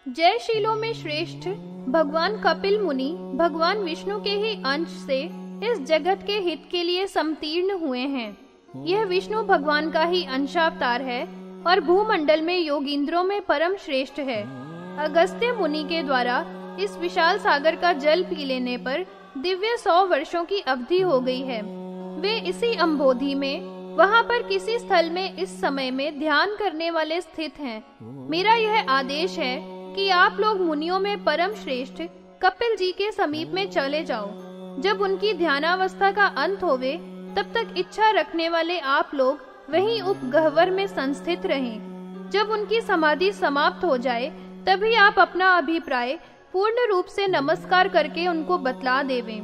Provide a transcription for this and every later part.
जयशीलों में श्रेष्ठ भगवान कपिल मुनि भगवान विष्णु के ही अंश से इस जगत के हित के लिए समतीर्ण हुए हैं। यह विष्णु भगवान का ही अंशावतार है और भूमंडल में योगींद्रों में परम श्रेष्ठ है। अगस्त्य मुनि के द्वारा इस विशाल सागर का जल पी लेने पर दिव्य 100 वर्षों की अवधि हो गई है। वे इसी अम्बोधि में वहां पर किसी स्थल में इस समय में ध्यान करने वाले स्थित हैं। मेरा यह आदेश है कि आप लोग मुनियों में परम श्रेष्ठ कपिल जी के समीप में चले जाओ। जब उनकी ध्यानावस्था का अंत होवे तब तक इच्छा रखने वाले आप लोग वहीं उपगह्वर में संस्थित रहें। जब उनकी समाधि समाप्त हो जाए तभी आप अपना अभिप्राय पूर्ण रूप से नमस्कार करके उनको बतला देवें।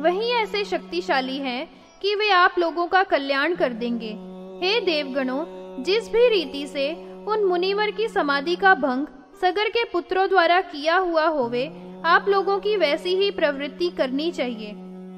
वहीं ऐसे शक्तिशाली हैं कि वे आप लोगों का कल्याण कर देंगे। हे देवगणों, जिस भी रीति से उन मुनिवर की समाधि का भंग सगर के पुत्रों द्वारा किया हुआ होवे, आप लोगों की वैसी ही प्रवृत्ति करनी चाहिए।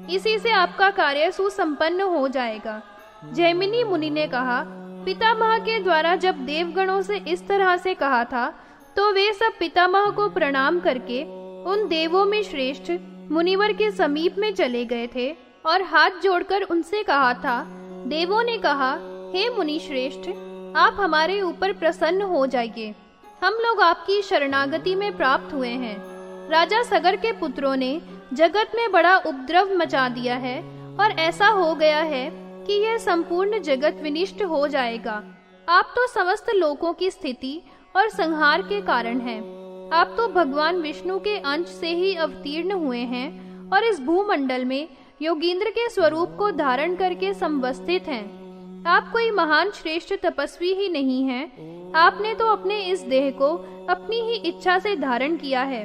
इसी से आपका कार्य सुसंपन्न हो जाएगा। जैमिनी मुनि ने कहा, पितामह के द्वारा जब देवगणों से इस तरह से कहा था तो वे सब पितामह को प्रणाम करके उन देवों में श्रेष्ठ मुनिवर के समीप में चले गए थे और हाथ जोड़कर उनसे कहा था। देवों ने कहा, हे मुनि श्रेष्ठ, आप हमारे ऊपर प्रसन्न हो जाइए। हम लोग आपकी शरणागति में प्राप्त हुए हैं। राजा सगर के पुत्रों ने जगत में बड़ा उपद्रव मचा दिया है और ऐसा हो गया है कि यह संपूर्ण जगत विनिष्ट हो जाएगा। आप तो समस्त लोकों की स्थिति और संहार के कारण हैं। आप तो भगवान विष्णु के अंश से ही अवतीर्ण हुए हैं और इस भूमंडल में योगींद्र के स्वरूप को धारण करके संवस्थित हैं। आप कोई महान श्रेष्ठ तपस्वी ही नहीं हैं। आपने तो अपने इस देह को अपनी ही इच्छा से धारण किया है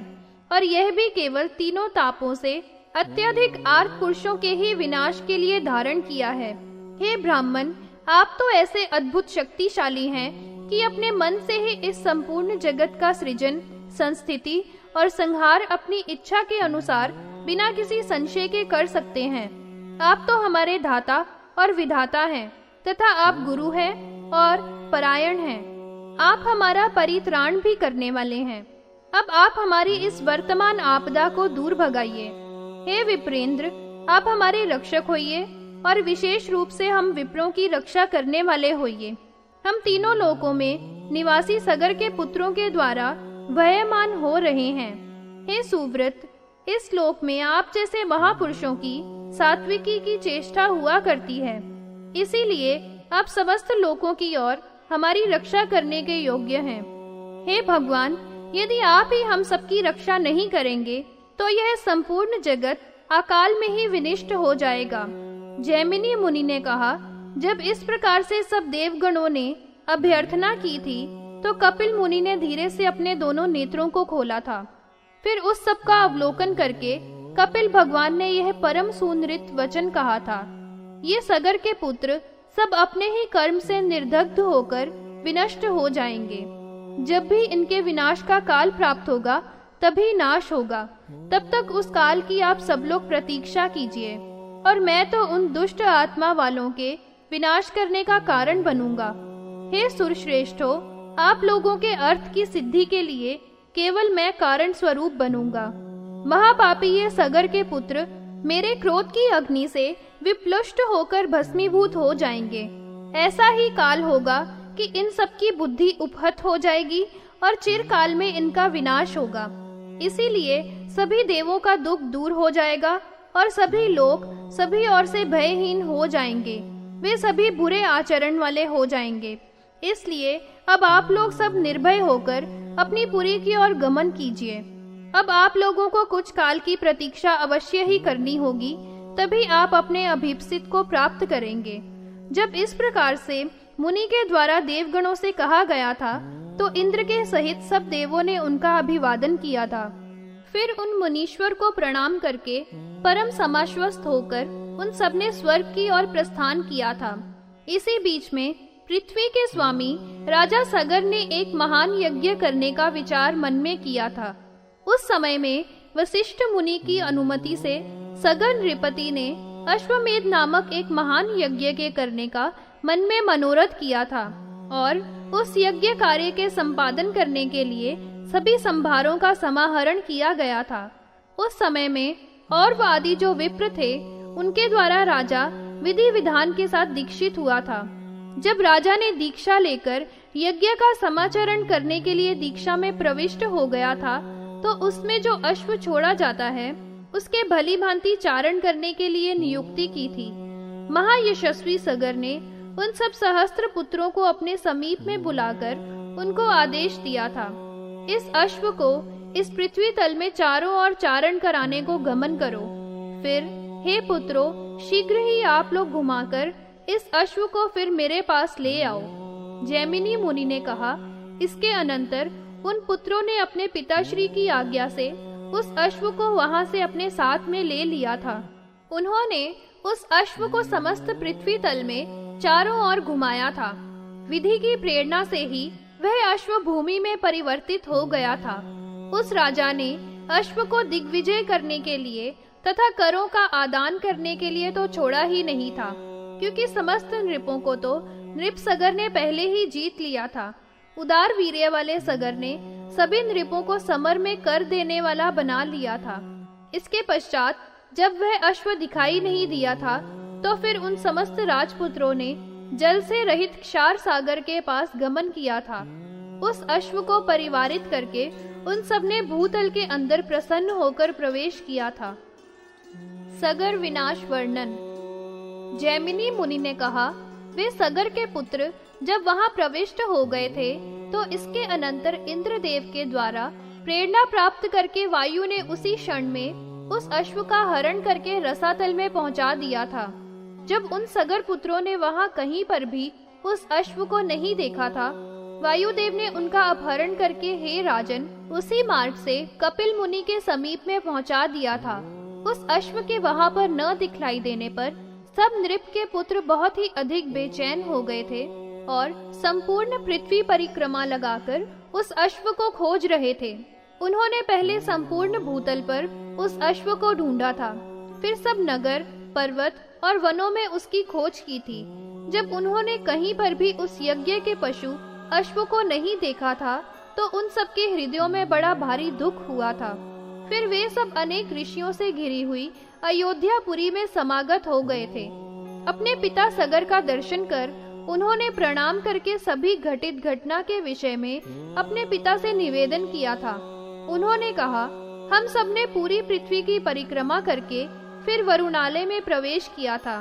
और यह भी केवल तीनों तापों से अत्यधिक आर्त पुरुषों के ही विनाश के लिए धारण किया है। हे ब्राह्मण, आप तो ऐसे अद्भुत शक्तिशाली हैं कि अपने मन से ही इस संपूर्ण जगत का सृजन, संस्थिति और संहार अपनी इच्छा के अनुसार बिना किसी संशय के कर सकते हैं। आप तो हमारे धाता और विधाता हैं तथा आप गुरु हैं और परायण हैं। आप हमारा परित्राण भी करने वाले हैं। अब आप हमारी इस वर्तमान आपदा को दूर भगाइए। हे विप्रेंद्र, आप हमारे रक्षक होइए और विशेष रूप से हम विप्रों की रक्षा करने वाले होइए। हम तीनों लोकों में निवासी सगर के पुत्रों के द्वारा भयमान हो रहे हैं। हे सुव्रत, इस लोक में आप जैसे महापुरुषों की सात्विकी की चेष्टा हुआ करती है। इसीलिए आप समस्त लोकों की ओर हमारी रक्षा करने के योग्य हैं। हे भगवान, यदि आप ही हम सबकी रक्षा नहीं करेंगे तो यह संपूर्ण जगत अकाल में ही विनिष्ट हो जाएगा। जैमिनी मुनि ने कहा, जब इस प्रकार से सब देवगणों ने अभ्यर्थना की थी तो कपिल मुनि ने धीरे से अपने दोनों नेत्रों को खोला था। फिर उस सब का अवलोकन करके कपिल भगवान ने यह परम सुनृत वचन कहा था। ये सगर के पुत्र सब अपने ही कर्म से निर्दग्ध होकर विनष्ट हो जाएंगे। जब भी इनके विनाश का काल प्राप्त होगा तभी नाश होगा। तब तक उस काल की आप सब लोग प्रतीक्षा कीजिए और मैं तो उन दुष्ट आत्मा वालों के विनाश करने का कारण बनूंगा। हे सुरश्रेष्ठो, आप लोगों के अर्थ की सिद्धि के लिए केवल मैं कारण स्वरूप बनूंगा। महापापी ये सगर के पुत्र मेरे क्रोध की अग्नि से विप्लुष्ट होकर भस्मीभूत हो जाएंगे। ऐसा ही काल होगा कि इन सबकी बुद्धि उपहत हो जाएगी और चिरकाल में इनका विनाश होगा। इसीलिए सभी देवों का दुख दूर हो जाएगा और सभी लोग सभी ओर से भयहीन हो जाएंगे। वे सभी बुरे आचरण वाले हो जाएंगे। इसलिए अब आप लोग सब निर्भय होकर अपनी पुरी की ओर गमन कीजिए। अब आप लोगों को कुछ काल की प्रतीक्षा अवश्य ही करनी होगी, तभी आप अपने अभीप्सित को प्राप्त करेंगे। जब इस प्रकार से मुनि के द्वारा देवगणों से कहा गया था तो इंद्र के सहित सब देवों ने उनका अभिवादन किया था। फिर उन मुनीश्वर को प्रणाम करके परम समाश्वस्त होकर उन सबने स्वर्ग की ओर प्रस्थान किया था। इसी बीच में पृथ्वी के स्वामी राजा सगर ने एक महान यज्ञ करने का विचार मन में किया था। उस समय में वशिष्ठ मुनि की अनुमति से सगर नृपति ने अश्वमेध नामक एक महान यज्ञ के करने का मन में मनोरथ किया था और उस यज्ञ कार्य के संपादन करने के लिए सभी संभारों का समाहरण किया गया था। उस समय में और आदि जो विप्र थे, उनके द्वारा राजा विधि विधान के साथ दीक्षित हुआ था। जब राजा ने दीक्षा लेकर यज्ञ का समाचरण करने के लिए दीक्षा में प्रविष्ट हो गया था, तो उसमें जो अश्व छोड़ा जाता है, उसके भली भांति चारण करने के लिए नियुक्ति की थी। महायशस्वी सगर ने उन सब सहस्त्र पुत्रों को अपने समीप में बुलाकर उनको आदेश दिया था, इस अश्व को इस पृथ्वी तल में चारों ओर चारण कराने को गमन करो। फिर हे पुत्रों, शीघ्र ही आप लोग घुमाकर इस अश्व को फिर मेरे पास ले आओ। जैमिनी मुनि ने कहा। इसके अनंतर उन पुत्रों ने अपने पिताश्री की आज्ञा से उस अश्व को वहां से अपने साथ में ले लिया था। उन्होंने उस अश्व को समस्त पृथ्वी तल में चारों ओर घुमाया था। विधि की प्रेरणा से ही वह अश्व भूमि में परिवर्तित हो गया था। उस राजा ने अश्व को दिग्विजय करने के लिए तथा करों का आदान करने के लिए तो छोड़ा ही नहीं था, क्योंकि समस्त नृपों को तो नृप सगर ने पहले ही जीत लिया था। उदार वीर्य वाले सगर ने सभी नृपों को समर में कर देने वाला बना लिया था। इसके पश्चात जब वह अश्व दिखाई नहीं दिया था, तो फिर उन समस्त राजपुत्रों ने जल से रहित क्षार सागर के पास गमन किया था। उस अश्व को परिवारित करके उन सब ने भूतल के अंदर प्रसन्न होकर प्रवेश किया था। सगर विनाश वर्णन। जैमिनी मुनि ने कहा, वे सगर के पुत्र जब वहां प्रविष्ट हो गए थे, तो इसके अनंतर इंद्रदेव के द्वारा प्रेरणा प्राप्त करके वायु ने उसी क्षण में उस अश्व का हरण करके रसातल में पहुंचा दिया था। जब उन सगर पुत्रों ने वहां कहीं पर भी उस अश्व को नहीं देखा था, वायुदेव ने उनका अपहरण करके हे राजन, उसी मार्ग से कपिल मुनि के समीप में पहुंचा दिया था। उस अश्व के वहां पर न दिखलाई देने पर सब नृप के पुत्र बहुत ही अधिक बेचैन हो गए थे और संपूर्ण पृथ्वी परिक्रमा लगाकर उस अश्व को खोज रहे थे। उन्होंने पहले संपूर्ण भूतल पर उस अश्व को ढूंढा था, फिर सब नगर, पर्वत और वनों में उसकी खोज की थी। जब उन्होंने कहीं पर भी उस यज्ञ के पशु अश्व को नहीं देखा था, तो उन सबके हृदयों में बड़ा भारी दुख हुआ था। फिर वे सब अनेक ऋषियों से घिरी हुई अयोध्यापुरी में समागत हो गए थे। अपने पिता सगर का दर्शन कर उन्होंने प्रणाम करके सभी घटित घटना के विषय में अपने पिता से निवेदन किया था। उन्होंने कहा, हम सब ने पूरी पृथ्वी की परिक्रमा करके फिर वरुणालय में प्रवेश किया था।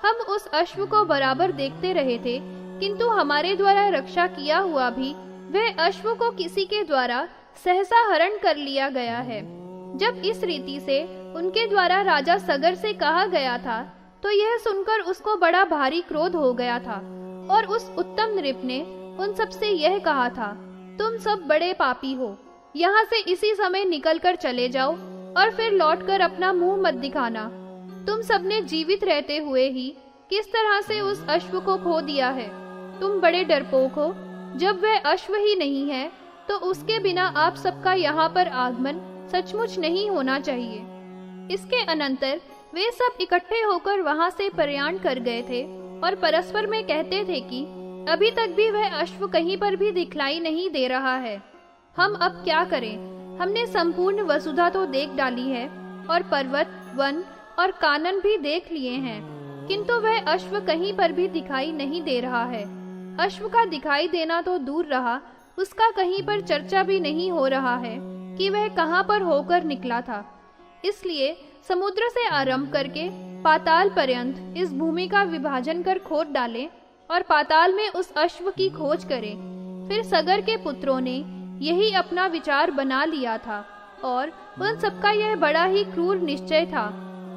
हम उस अश्व को बराबर देखते रहे थे, किंतु हमारे द्वारा रक्षा किया हुआ भी वह अश्व को किसी के द्वारा सहसा हरण कर लिया गया है। जब इस रीति से उनके द्वारा राजा सगर से कहा गया था, तो यह सुनकर उसको बड़ा भारी क्रोध हो गया था और उस उत्तम नृप ने उन सब से यह कहा था, तुम सब बड़े पापी हो, यहाँ से इसी समय निकलकर चले जाओ और फिर लौटकर अपना मुंह मत दिखाना। तुम सबने जीवित रहते हुए ही किस तरह से उस अश्व को खो दिया है। तुम बड़े डरपोक हो। जब वह अश्व ही नहीं है, तो उसके बिना आप सबका यहाँ पर आगमन सचमुच नहीं होना चाहिए। इसके अनंतर वे सब इकट्ठे होकर वहाँ से प्रयाण कर गए थे और परस्पर में कहते थे कि अभी तक भी वह अश्व कहीं पर भी दिखलाई नहीं दे रहा है। हम अब क्या करें? हमने संपूर्ण वसुधा तो देख डाली है और पर्वत, वन और कानन भी देख लिए हैं, किंतु वह अश्व कहीं पर भी दिखाई नहीं दे रहा है। अश्व का दिखाई देना तो दूर रहा, उसका कहीं पर चर्चा भी नहीं हो रहा है कि वह कहाँ पर होकर निकला था। इसलिए समुद्र से आरंभ करके पाताल पर्यंत इस भूमि का विभाजन कर खोद डालें और पाताल में उस अश्व की खोज करें। फिर सगर के पुत्रों ने यही अपना विचार बना लिया था और उन सबका यह बड़ा ही क्रूर निश्चय था।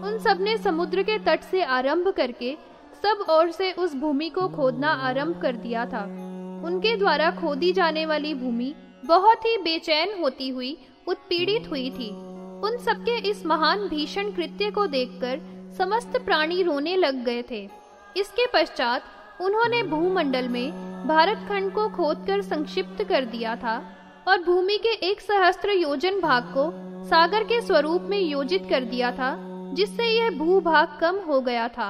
उन सब ने समुद्र के तट से आरंभ करके सब ओर से उस भूमि को खोदना आरंभ कर दिया था। उनके द्वारा खोदी जाने वाली भूमि बहुत ही बेचैन होती हुई उत्पीड़ित हुई थी। उन सबके इस महान भीषण कृत्य को देखकर समस्त प्राणी रोने लग गए थे। इसके पश्चात उन्होंने भूमंडल में भारत खंड को खोदकर संक्षिप्त कर दिया था और भूमि के 1,000 योजन भाग को सागर के स्वरूप में योजित कर दिया था, जिससे यह भूभाग कम हो गया था।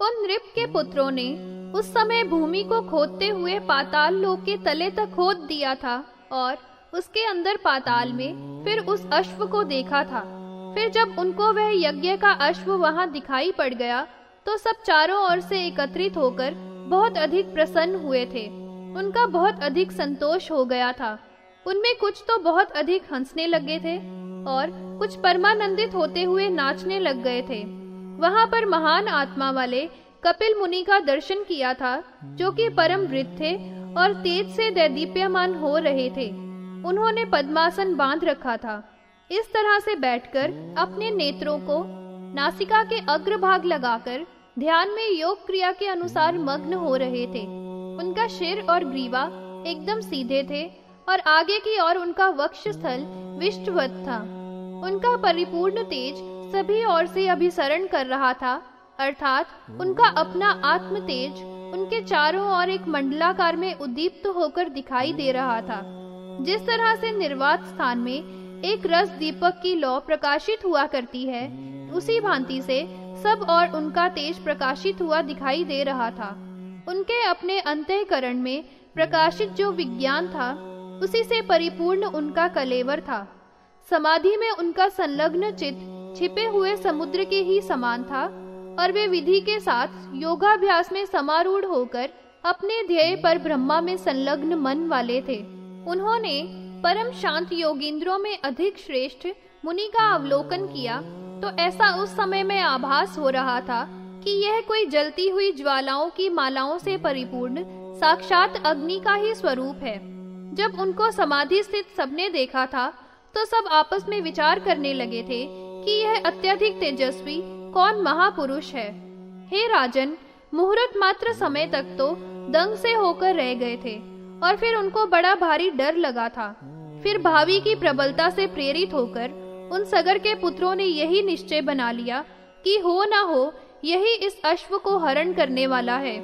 उन नृप के पुत्रों ने उस समय भूमि को खोदते हुए पाताल लोक के तले तक खोद दिया था और उसके अंदर पाताल में फिर उस अश्व को देखा था। फिर जब उनको वह यज्ञ का अश्व वहां दिखाई पड़ गया तो सब चारों ओर से एकत्रित होकर बहुत अधिक प्रसन्न हुए थे। उनका बहुत अधिक संतोष हो गया था। उनमें कुछ तो बहुत अधिक हंसने लगे थे और कुछ परमानंदित होते हुए नाचने लग गए थे। वहां पर महान आत्मा वाले कपिल मुनि का दर्शन किया था, जो कि परम वृद्ध थे और तेज से दैदीप्यमान हो रहे थे। उन्होंने पद्मासन बांध रखा था। इस तरह से बैठकर अपने नेत्रों को नासिका के अग्रभाग लगाकर ध्यान में योग क्रिया के अनुसार मग्न हो रहे थे। उनका सिर और ग्रीवा एकदम सीधे थे और आगे की ओर उनका वक्ष स्थल विष्टवत था। उनका परिपूर्ण तेज सभी ओर से अभिसरण कर रहा था, अर्थात उनका अपना आत्म तेज उनके चारों ओर एक मंडलाकार में उद्दीप्त होकर दिखाई दे रहा था। जिस तरह से निर्वात स्थान में एक रस दीपक की लौ प्रकाशित हुआ करती है, उसी भांति से सब और उनका तेज प्रकाशित हुआ दिखाई दे रहा था। उनके अपने अंतःकरण में प्रकाशित जो विज्ञान था, उसी से परिपूर्ण उनका कलेवर था। समाधि में उनका संलग्न चित्त छिपे हुए समुद्र के ही समान था और वे विधि के साथ योगाभ्यास में समारूढ़ होकर अपने ध्येय पर ब्रह्मा में संलग्न मन वाले थे। उन्होंने परम शांत योगींद्रों में अधिक श्रेष्ठ मुनि का अवलोकन किया तो ऐसा उस समय में आभास हो रहा था कि यह कोई जलती हुई ज्वालाओं की मालाओं से परिपूर्ण साक्षात अग्नि का ही स्वरूप है। जब उनको समाधि स्थित सबने देखा था तो सब आपस में विचार करने लगे थे कि यह अत्यधिक तेजस्वी कौन महापुरुष है। हे राजन, मुहूर्त मात्र समय तक तो दंग से होकर रह गए थे और फिर उनको बड़ा भारी डर लगा था। फिर भावी की प्रबलता से प्रेरित होकर उन सगर के पुत्रों ने यही निश्चय बना लिया कि हो ना हो यही इस अश्व को हरण करने वाला है।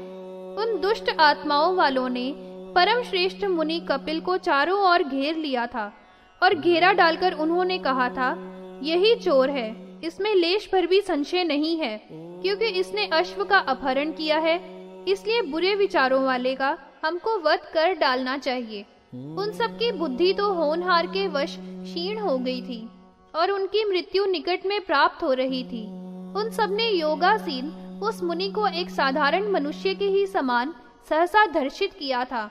उन दुष्ट आत्माओं वालों ने परम श्रेष्ठ मुनि कपिल को चारों ओर घेर लिया था और घेरा डालकर उन्होंने कहा था, यही चोर है, इसमें लेश भर भी संशय नहीं है, क्योंकि इसने अश्व का अपहरण किया है, इसलिए बुरे विचारों वाले का हमको वध कर डालना चाहिए। उन सब की बुद्धि तो होनहार के वश क्षीण हो गई थी और उनकी मृत्यु निकट में प्राप्त हो रही थी। उन सब ने योगासीन उस मुनि को एक साधारण मनुष्य के ही समान सहसा दर्शित किया था,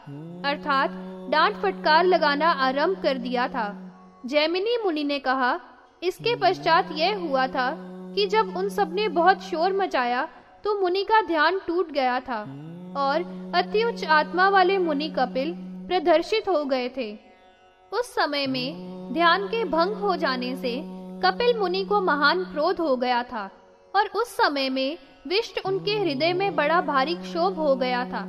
अर्थात डांट फटकार लगाना आरंभ कर दिया था। जैमिनी मुनि ने कहा, इसके पश्चात यह हुआ था कि जब उन सब ने बहुत शोर मचाया तो मुनि का ध्यान टूट गया था और अति उच्च आत्मा वाले मुनि कपिल प्रदर्शित हो गए थे। उस समय में ध्यान के भंग हो जाने से कपिल मुनि को महान क्रोध हो गया था और उस समय में विष्ट उनके हृदय में बड़ा भारी क्षोभ हो गया था।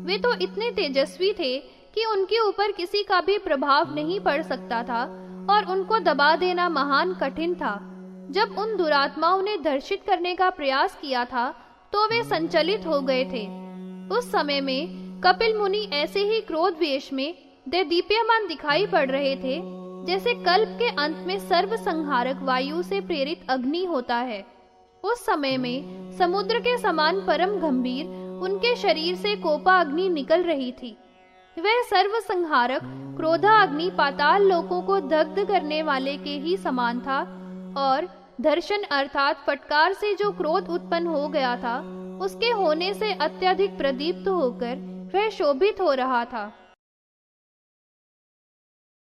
वे तो इतने तेजस्वी थे कि उनके ऊपर किसी का भी प्रभाव नहीं पड़ सकता था और उनको दबा देना महान कठिन था। जब उन दुरात्माओं ने दर्शित करने का प्रयास किया था तो वे संचलित हो गए थे। उस समय में कपिल मुनि ऐसे ही क्रोध वेश में दीप्यमान दिखाई पड़ रहे थे, जैसे कल्प के अंत में सर्व संहारक वायु से प्रेरित अग्नि होता है। उस समय में समुद्र के समान परम गंभीर उनके शरीर से कोपा अग्नि निकल रही थी। वह सर्व संहारक क्रोधा अग्नि पाताल लोकों को दग्ध करने वाले के ही समान था और दर्शन अर्थात फटकार से जो क्रोध उत्पन्न हो गया था, उसके होने से अत्यधिक प्रदीप्त होकर वह शोभित हो रहा था।